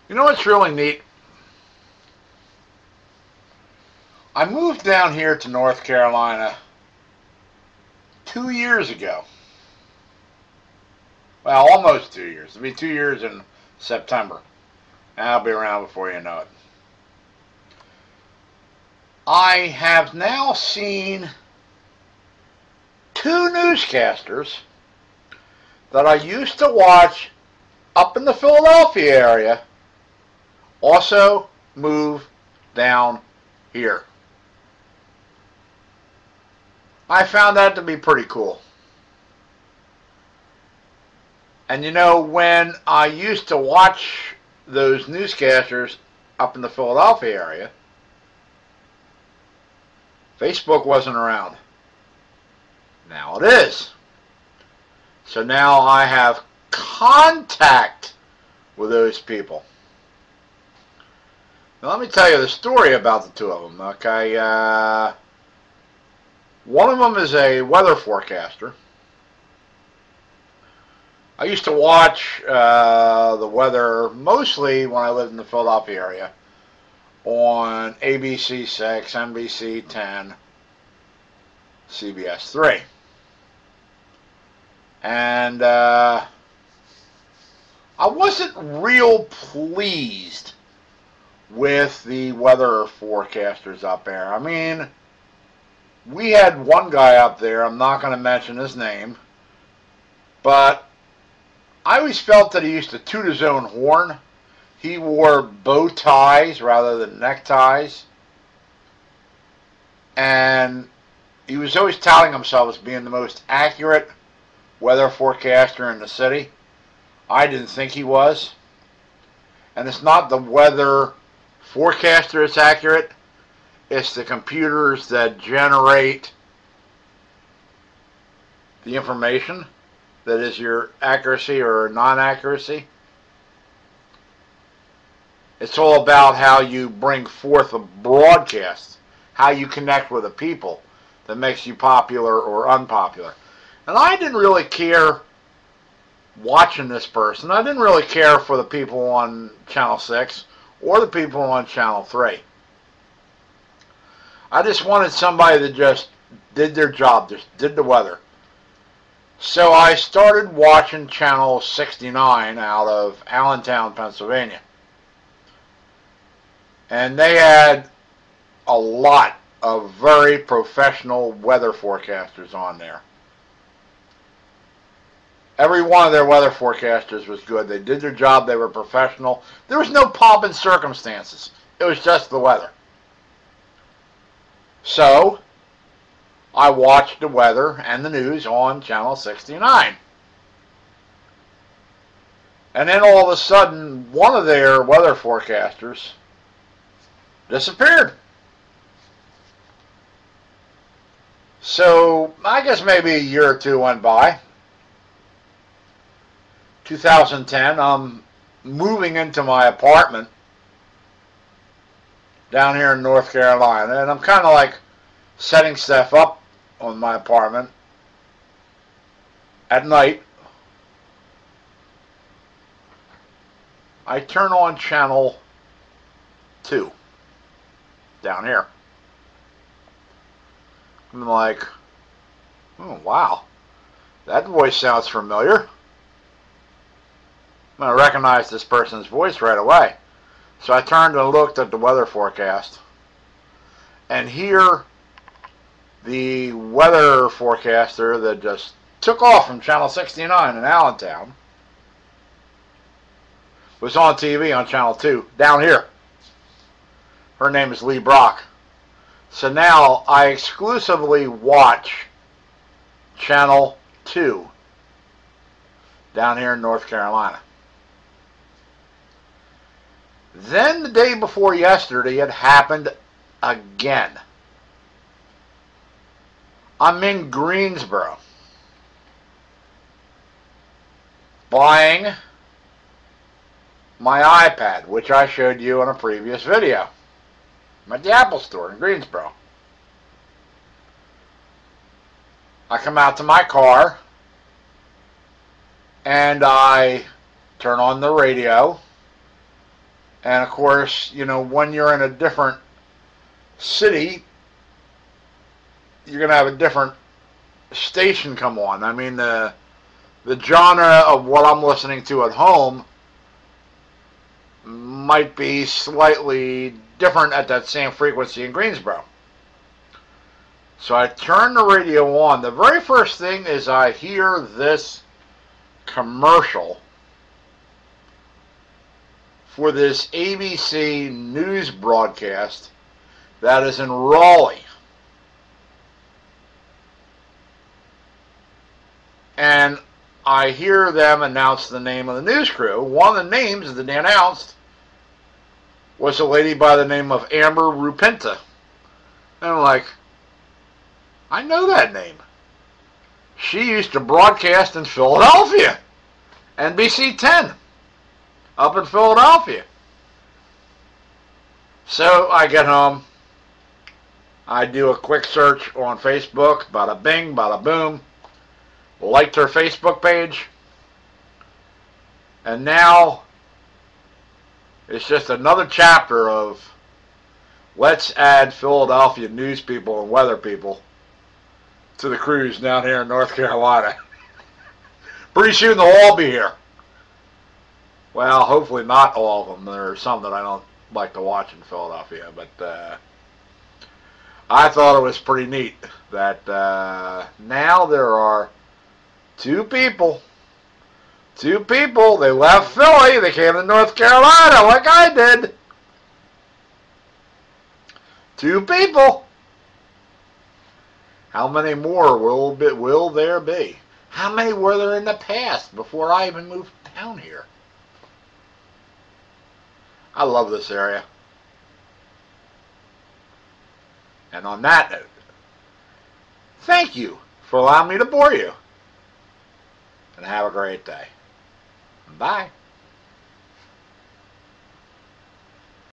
You know what's really neat? I moved down here to North Carolina 2 years ago. Well, almost 2 years. It'll be 2 years in September. And I'll be around before you know it. I have now seen two newscasters that I used to watch up in the Philadelphia area also move down here. I found that to be pretty cool. And you know, when I used to watch those newscasters up in the Philadelphia area, Facebook wasn't around. Now it is. So now I have contact with those people. Now let me tell you the story about the two of them, okay? One of them is a weather forecaster. I used to watch the weather mostly when I lived in the Philadelphia area on ABC 6, NBC 10, CBS 3. And I wasn't real pleased with the weather forecasters up there. I mean, we had one guy up there, I'm not going to mention his name, but I always felt that he used to toot his own horn. He wore bow ties rather than neckties. And he was always touting himself as being the most accurate weather forecaster in the city. I didn't think he was. And it's not the weather forecaster that's accurate. It's the computers that generate the information that is your accuracy or non-accuracy. It's all about how you bring forth a broadcast, how you connect with the people that makes you popular or unpopular. And I didn't really care watching this person. I didn't really care for the people on Channel 6 or the people on Channel 3. I just wanted somebody that just did their job, just did the weather. So I started watching Channel 69 out of Allentown, Pennsylvania. And they had a lot of very professional weather forecasters on there. Every one of their weather forecasters was good. They did their job. They were professional. There was no pomp and circumstances. It was just the weather. So I watched the weather and the news on Channel 69. And then all of a sudden, one of their weather forecasters disappeared. So I guess maybe a year or two went by. 2010, I'm moving into my apartment down here in North Carolina, and I'm kind of like setting stuff up on my apartment at night. I turn on channel 2 down here. I'm like, oh wow, that voice sounds familiar. I'm going to recognize this person's voice right away. So I turned and looked at the weather forecast. And here, the weather forecaster that just took off from Channel 69 in Allentown was on TV on Channel 2 down here. Her name is Lee Brock. So now I exclusively watch Channel 2 down here in North Carolina. Then the day before yesterday, it happened again. I'm in Greensboro buying my iPad, which I showed you in a previous video. I'm at the Apple store in Greensboro. I come out to my car and I turn on the radio And of course, you know, when you're in a different city, you're going to have a different station come on. I mean, the genre of what I'm listening to at home might be slightly different at that same frequency in Greensboro. So I turn the radio on. The very first thing is I hear this commercial for this ABC news broadcast that is in Raleigh. And I hear them announce the name of the news crew. One of the names that they announced was a lady by the name of Amber Rupinta. And I'm like, I know that name. She used to broadcast in Philadelphia, NBC 10, up in Philadelphia. So I get home, I do a quick search on Facebook, bada bing, bada boom, liked her Facebook page, and now it's just another chapter of let's add Philadelphia news people and weather people to the cruise down here in North Carolina. Pretty soon they'll all be here. Well, hopefully not all of them. There are some that I don't like to watch in Philadelphia, but I thought it was pretty neat that now there are two people. They left Philly, they came to North Carolina like I did. Two people. How many more will there be? How many were there in the past before I even moved down here? I love this area. And on that note, thank you for allowing me to bore you. And have a great day. Bye.